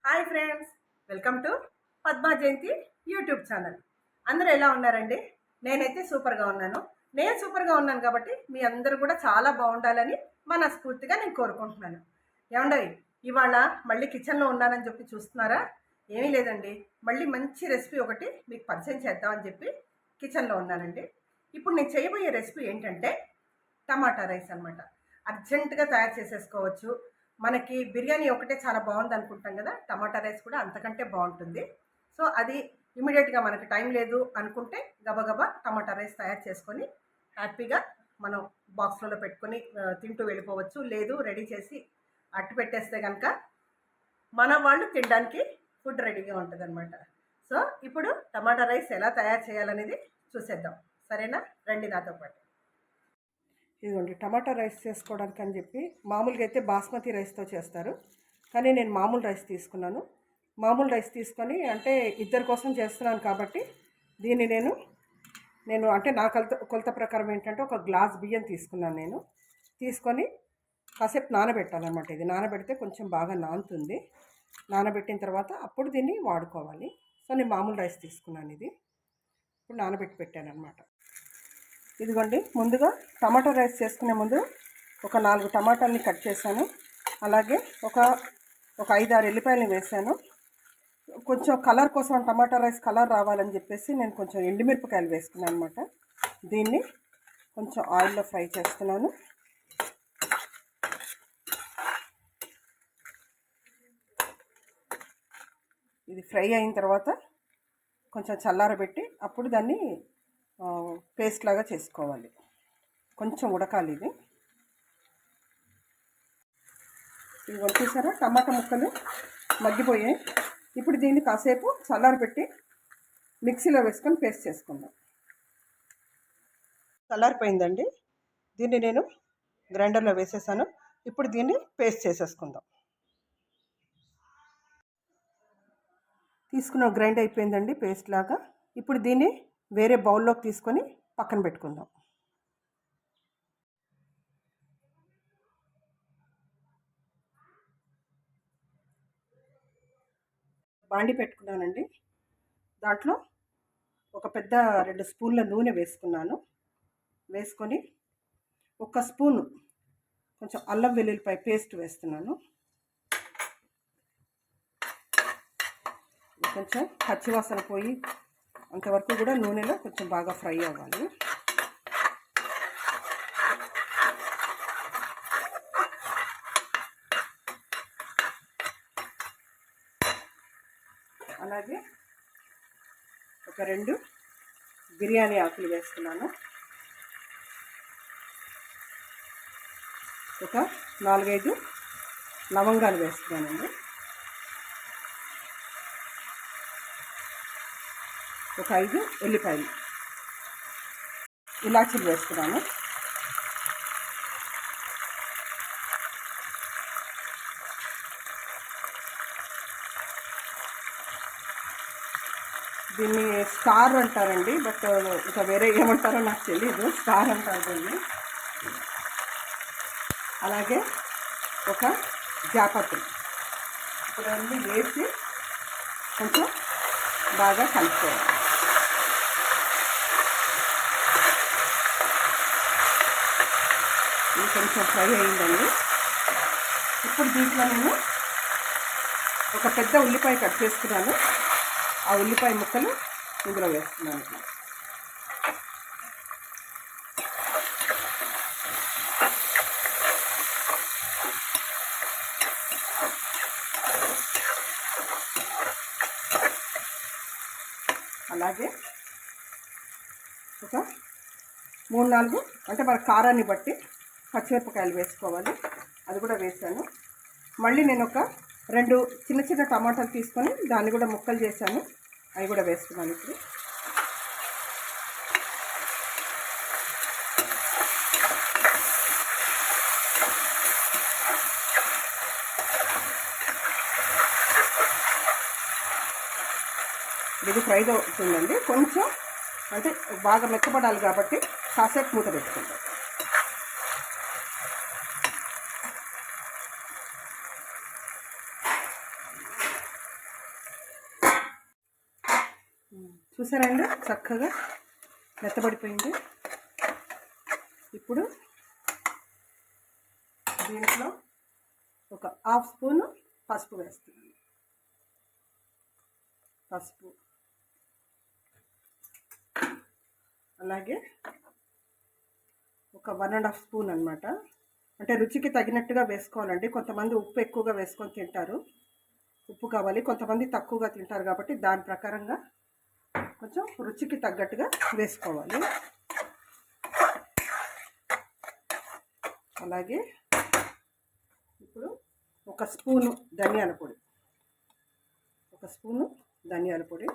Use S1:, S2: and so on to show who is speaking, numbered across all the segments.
S1: Hi friends, welcome to Padma Jayanthi YouTube channel. అందరూ ఎలా ఉన్నారండి? నేనైతే సూపర్గా ఉన్నాను. నేను సూపర్గా ఉన్నాను కాబట్టి మీ అందరూ కూడా చాలా బాగుండాలని మనస్ఫూర్తిగా నేను కోరుకుంటున్నాను. ఏమండీ, ఇవాళ మళ్ళీ కిచెన్లో ఉన్నానని చెప్పి చూస్తున్నారా? ఏమీ లేదండి, మళ్ళీ మంచి రెసిపీ ఒకటి మీకు పరిచయం చేద్దామని చెప్పి కిచెన్లో ఉన్నానండి. ఇప్పుడు నేను చేయబోయే రెసిపీ ఏంటంటే టమాటా రైస్ అనమాట. అర్జెంటుగా తయారు చేసేసుకోవచ్చు. మనకి బిర్యానీ ఒకటే చాలా బాగుంది అనుకుంటాం కదా, టమాటా రైస్ కూడా అంతకంటే బాగుంటుంది. సో అది ఇమీడియట్గా మనకి టైం లేదు అనుకుంటే గబగబా టమాటా రైస్ తయారు చేసుకొని హ్యాపీగా మనం బాక్స్లలో పెట్టుకొని తింటూ వెళ్ళిపోవచ్చు. లేదు రెడీ చేసి అట్టు పెట్టేస్తే కనుక మన వాళ్ళు తినడానికి ఫుడ్ రెడీగా ఉంటుంది అనమాట. సో ఇప్పుడు టమాటా రైస్ ఎలా తయారు చేయాలనేది చూసేద్దాం. సరేనా? రండి నాతో పాటు. ఇదిగోండి, టమాటా రైస్ చేసుకోవడానికి అని చెప్పి మామూలుగా అయితే బాస్మతి రైస్తో చేస్తారు, కానీ నేను మామూలు రైస్ తీసుకున్నాను. మామూలు రైస్ తీసుకొని, అంటే ఇద్దరి కోసం చేస్తున్నాను కాబట్టి దీన్ని నేను అంటే నా కొలత ప్రకారం ఏంటంటే ఒక గ్లాస్ బియ్యం తీసుకున్నాను. నేను తీసుకొని కాసేపు నానబెట్టాలన్నమాట. ఇది నానబెడితే కొంచెం బాగా నానుతుంది. నానబెట్టిన తర్వాత అప్పుడు దీన్ని వాడుకోవాలి. సో నేను మామూలు రైస్ తీసుకున్నాను. ఇది ఇప్పుడు నానబెట్టి పెట్టాను అనమాట. ఇదిగోండి, ముందుగా టమాటా రైస్ చేసుకునే ముందు ఒక 4 టమాటాలని కట్ చేశాను. అలాగే ఒక 5-6 ఎల్లిపాయలని వేసాను. కొంచెం కలర్ కోసం, టమాటా రైస్ కలర్ రావాలని చెప్పేసి నేను కొంచెం ఎండుమిరపకాయలు వేసుకున్నాను అనమాట. దీన్ని కొంచెం ఆయిల్లో ఫ్రై చేస్తున్నాను. ఇది ఫ్రై అయిన తర్వాత కొంచెం చల్లారబెట్టి అప్పుడు దాన్ని పేస్ట్ లాగా చేసుకోవాలి. కొంచెం ఉడకాలి ఇది. వచ్చేసారా, టమాటా ముక్కలు మగ్గిపోయాయి. ఇప్పుడు దీన్ని కాసేపు చల్లారబెట్టి మిక్సీలో వేసుకొని పేస్ట్ చేసుకుందాం. చల్లారిపోయిందండి, దీన్ని నేను గ్రైండర్లో వేసేసాను. ఇప్పుడు దీన్ని పేస్ట్ చేసేసుకుందాం. తీసుకున్న గ్రైండ్ అయిపోయిందండి పేస్ట్ లాగా. ఇప్పుడు దీన్ని వేరే బౌల్లోకి తీసుకొని పక్కన పెట్టుకుందాం. బాండి పెట్టుకున్నానండి. దాంట్లో ఒక పెద్ద 2 స్పూన్ల నూనె వేసుకున్నాను. వేసుకొని 1 స్పూను కొంచెం అల్లం వెల్లుల్లిపాయ పేస్ట్ వేస్తున్నాను. కొంచెం పచ్చివాసన పోయి అంతవరకు కూడా నూనెలో కొంచెం బాగా ఫ్రై అవ్వాలి. అలాగే ఒక 2 బిర్యానీ ఆకులు వేస్తున్నాను. ఒక 4-5 లవంగాలు వేస్తున్నానండి. ఒక 5 ఉల్లిపాయలు, ఇలాచీలు వేస్తున్నాను. దీన్ని స్టార్ అంటారండి, బట్ ఇంకా వేరే ఏమంటారో నాకు తెలీదు. స్టార్ అంటారు దీన్ని. అలాగే ఒక జాపత్రి ఇప్పుడు అన్నీ వేసి కొంచెం బాగా కలుపుకోవాలి. ఇది కొంచెం ఫ్రై అయిందండి. ఇప్పుడు దీంట్లో నేను ఒక పెద్ద ఉల్లిపాయ కట్ చేసుకున్నాను. ఆ ఉల్లిపాయ ముక్కలు ఇందులో వేస్తున్నాను. అలాగే ఒక 3-4 అంటే మన కారాన్ని బట్టి పచ్చిమిరపకాయలు వేసుకోవాలి. అది కూడా వేసాను. మళ్ళీ నేను ఒక 2 చిన్న చిన్న టమాటాలు తీసుకొని దాన్ని కూడా ముక్కలు చేశాను. అవి కూడా వేస్తున్నాను. ఇప్పుడు ఇది ఫ్రై అవుతుందండి. కొంచెం అంటే బాగా మెత్తపడాలి కాబట్టి కాసేపు మూత పెట్టుకుంటాం. చూసారండి చక్కగా మెత్తబడిపోయింది. ఇప్పుడు దీంట్లో ఒక హాఫ్ స్పూను పసుపు వేస్తున్నాను. పసుపు అలాగే ఒక 1.5 స్పూన్ అనమాట. అంటే రుచికి తగినట్టుగా వేసుకోవాలండి. కొంతమంది ఉప్పు ఎక్కువగా వేసుకొని తింటారు, ఉప్పు కావాలి. కొంతమంది తక్కువగా తింటారు కాబట్టి దాని ప్రకారంగా కొంచెం రుచికి తగ్గట్టుగా వేసుకోవాలి. అలాగే ఇప్పుడు ఒక స్పూను ధనియాల పొడి,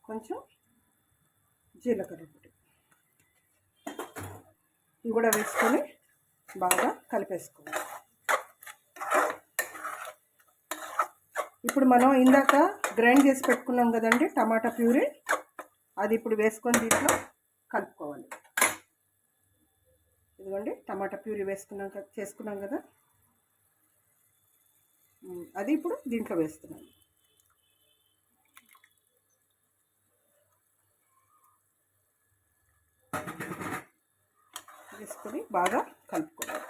S1: కొంచెం జీలకర్ర పొడి, ఇవి కూడా వేసుకొని బాగా కలిపేసుకోవాలి. ఇప్పుడు మనం ఇందాక గ్రైండ్ చేసి పెట్టుకున్నాం కదండి టమాటా ప్యూరీ, అది ఇప్పుడు వేసుకొని దీంట్లో కలుపుకోవాలి. ఇదిగోండి టమాటా ప్యూరీ చేసుకున్నాం కదా, అది ఇప్పుడు దీంట్లో వేస్తున్నాను. వేసుకొని బాగా కలుపుకోవాలి.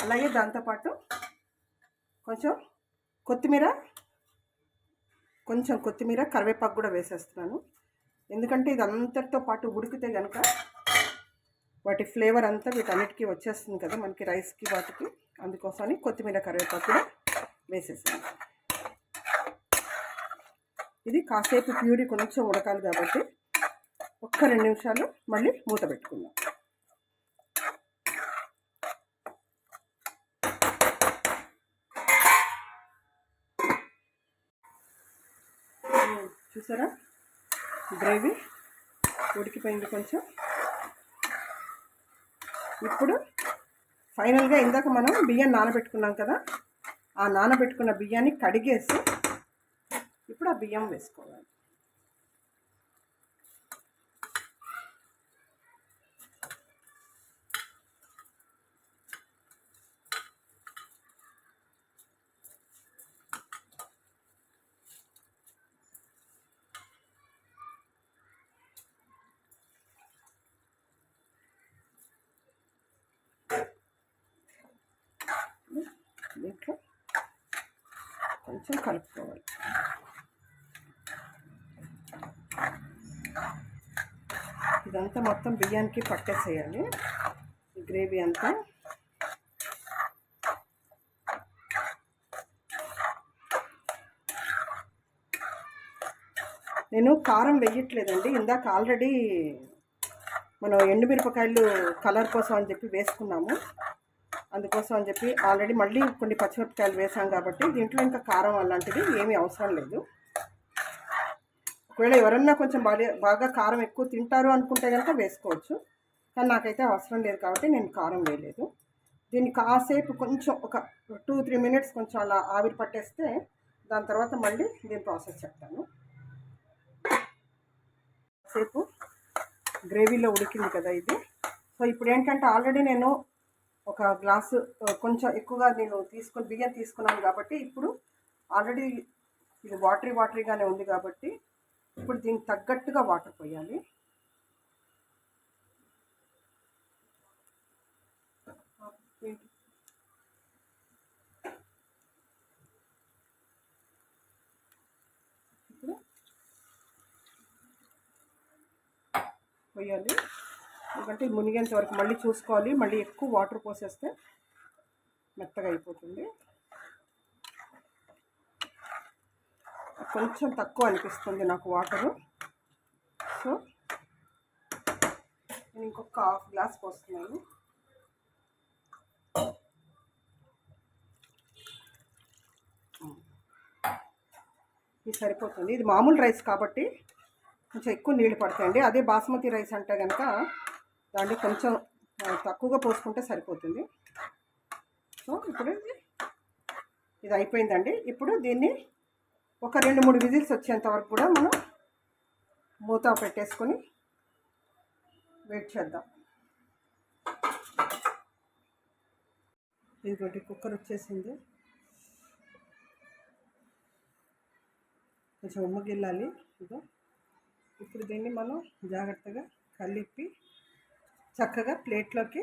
S1: అలాగే దాంతోపాటు కొంచెం కొత్తిమీర కరివేపాకు కూడా వేసేస్తున్నాను. ఎందుకంటే ఇది అంతటితో పాటు ఉడికితే కనుక వాటి ఫ్లేవర్ అంతా వీటన్నిటికీ వచ్చేస్తుంది కదా మనకి, రైస్కి వాటికి. అందుకోసమని కొత్తిమీర కరివేపాకు కూడా వేసేసాను. ఇది కాసేపు ప్యూరీ కొంచెం ఉడకాలి కాబట్టి ఒక్క 2 నిమిషాలు మళ్ళీ మూత పెట్టుకుందాం. చూసారా గ్రేవీ ఉడికిపోయింది కొంచెం. ఇప్పుడు ఫైనల్గా ఇందాక మనం బియ్యం నానబెట్టుకున్నాం కదా, ఆ నానబెట్టుకున్న బియ్యాన్ని కడిగేసి ఇప్పుడు ఆ బియ్యం వేసుకోవాలి. దీంట్లో కొంచెం కలుపుకోవాలి. ఇదంతా మొత్తం బియ్యానికి పట్టేసేయాలి ఈ గ్రేవీ అంతా. నేను కారం వేయట్లేదండి. ఇందాక ఆల్రెడీ మనం ఎండుమిరపకాయలు కలర్ కోసం అని చెప్పి వేసుకున్నాము. అందుకోసం అని చెప్పి ఆల్రెడీ మళ్ళీ కొన్ని పచ్చిమిరపకాయలు వేసాం కాబట్టి దీంట్లో ఇంకా కారం అలాంటిది ఏమీ అవసరం లేదు. ఒకవేళ ఎవరన్నా కొంచెం బాగా కారం ఎక్కువ తింటారు అనుకుంటే కనుక వేసుకోవచ్చు, కానీ నాకైతే అవసరం లేదు కాబట్టి నేను కారం వేయలేదు. దీన్ని కాసేపు కొంచెం ఒక 2-3 మినిట్స్ కొంచెం అలా ఆవిరి పట్టేస్తే దాని తర్వాత మళ్ళీ దీని ప్రాసెస్ చెప్తాను. కాసేపు గ్రేవీలో ఉడికింది కదా ఇది. సో ఇప్పుడు ఏంటంటే ఆల్రెడీ నేను ఒక గ్లాసు కొంచెం ఎక్కువగా నేను బియ్యం తీసుకున్నాను కాబట్టి ఇప్పుడు ఆల్రెడీ ఇది వాటరీగానే ఉంది కాబట్టి ఇప్పుడు దీనికి తగ్గట్టుగా వాటర్ పోయాలి. ఇప్పుడు పోయాలి, ఎందుకంటే మునిగేంత వరకు మళ్ళీ చూసుకోవాలి. మళ్ళీ ఎక్కువ వాటర్ పోసేస్తే మెత్తగా అయిపోతుంది. కొంచెం తక్కువ అనిపిస్తుంది నాకు వాటరు. సో నేను ఇంకొక హాఫ్ గ్లాస్ పోస్తున్నాను. ఇది సరిపోతుంది. ఇది మామూలు రైస్ కాబట్టి కొంచెం ఎక్కువ నీళ్ళు పడతాయండి. అదే బాస్మతి రైస్ అంటే కనుక దాన్ని కొంచెం తక్కువగా పోసుకుంటే సరిపోతుంది. సో ఇప్పుడు ఇది అయిపోయిందండి. ఇప్పుడు దీన్ని ఒక 2-3 విజిల్స్ వచ్చేంత వరకు కూడా మనం మూత పెట్టేసుకొని వెయిట్ చేద్దాం. ఇదిగోటి కుక్కర్ వచ్చేసింది. కొంచెం ఉమ్మగిల్లాలి. ఇదో ఇప్పుడు దీన్ని మనం జాగ్రత్తగా కలిపి చక్కగా ప్లేట్లోకి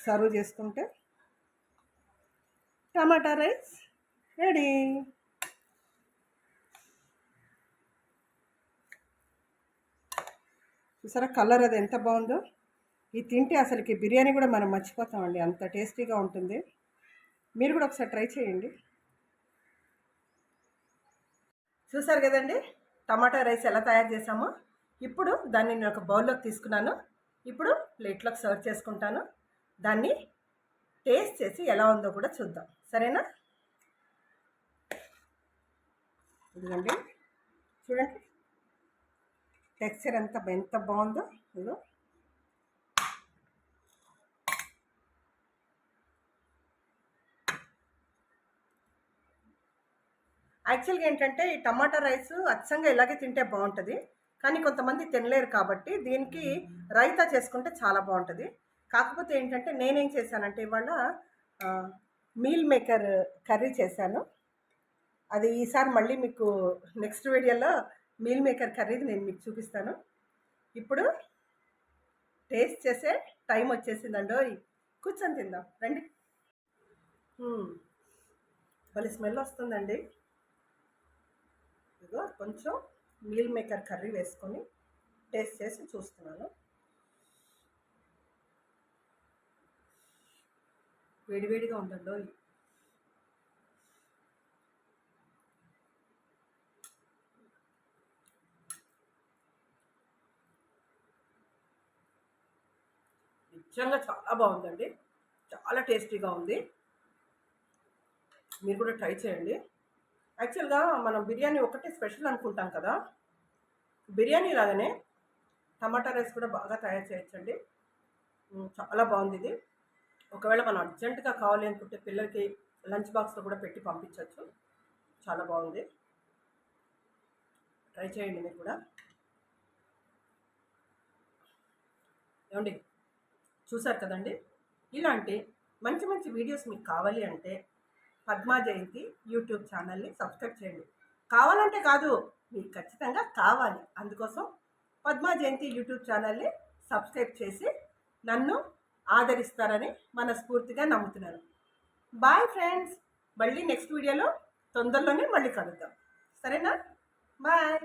S1: సర్వ్ చేసుకుంటే టమాటా రైస్ రెడీ. చూసారా కలర్ అది ఎంత బాగుందో. ఇది తింటే అసలుకి బిర్యానీ కూడా మనం మర్చిపోతామండి, అంత టేస్టీగా ఉంటుంది. మీరు కూడా ఒకసారి ట్రై చేయండి. చూసారు కదండి టమాటా రైస్ ఎలా తయారు చేసామో. ఇప్పుడు దాన్ని నేను ఒక బౌల్లోకి తీసుకున్నాను. ఇప్పుడు ప్లేట్లోకి సర్వ్ చేసుకుంటాను. దాన్ని టేస్ట్ చేసి ఎలా ఉందో కూడా చూద్దాం, సరేనా? ఇదిగోండి చూడండి టెక్స్చర్ ఎంత బాగుందో. ఇదిగో యాక్చువల్గా ఏంటంటే ఈ టమాటా రైస్ అచ్చంగా ఇలాగే తింటే బాగుంటుంది, కానీ కొంతమంది తినలేరు కాబట్టి దీనికి రైతా చేసుకుంటే చాలా బాగుంటుంది. కాకపోతే ఏంటంటే నేనేం చేశానంటే ఇవాళ మీల్ మేకర్ కర్రీ చేశాను. అది ఈసారి మళ్ళీ మీకు నెక్స్ట్ వీడియోలో మీల్ మేకర్ కర్రీది నేను మీకు చూపిస్తాను. ఇప్పుడు టేస్ట్ చేసే టైం వచ్చేసిందండో. కూర్చొని తిందాం రండి. మళ్ళీ స్మెల్ వస్తుందండి. ఇదిగో కొంచెం మీల్ మేకర్ కర్రీ వేసుకొని టేస్ట్ చేసి చూస్తున్నాను. వేడివేడిగా ఉందండో. నిజంగా చాలా బాగుందండి, చాలా టేస్టీగా ఉంది. మీరు కూడా ట్రై చేయండి. యాక్చువల్గా మనం బిర్యానీ ఒకటే స్పెషల్ అనుకుంటాం కదా, బిర్యానీ లాగానే టమాటా రైస్ కూడా బాగా తయారు చేయొచ్చండి. చాలా బాగుంది ఇది. ఒకవేళ మనం అర్జెంటుగా కావాలి అనుకుంటే పిల్లలకి లంచ్ బాక్స్లో కూడా పెట్టి పంపించవచ్చు. చాలా బాగుంది, ట్రై చేయండి మీరు కూడా. ఏమండి చూసారు కదండి, ఇలాంటి మంచి మంచి వీడియోస్ మీకు కావాలి అంటే పద్మా జయంతి యూట్యూబ్ ఛానల్ని సబ్స్క్రైబ్ చేయండి. కావాలంటే కాదు, మీకు ఖచ్చితంగా కావాలి. అందుకోసం పద్మా జయంతి యూట్యూబ్ ఛానల్ని సబ్స్క్రైబ్ చేసి నన్ను ఆదరిస్తారని మనస్ఫూర్తిగా నమ్ముతున్నాను. బాయ్ ఫ్రెండ్స్, మళ్ళీ నెక్స్ట్ వీడియోలో తొందరలోనే మళ్ళీ కలుద్దాం, సరేనా? బాయ్.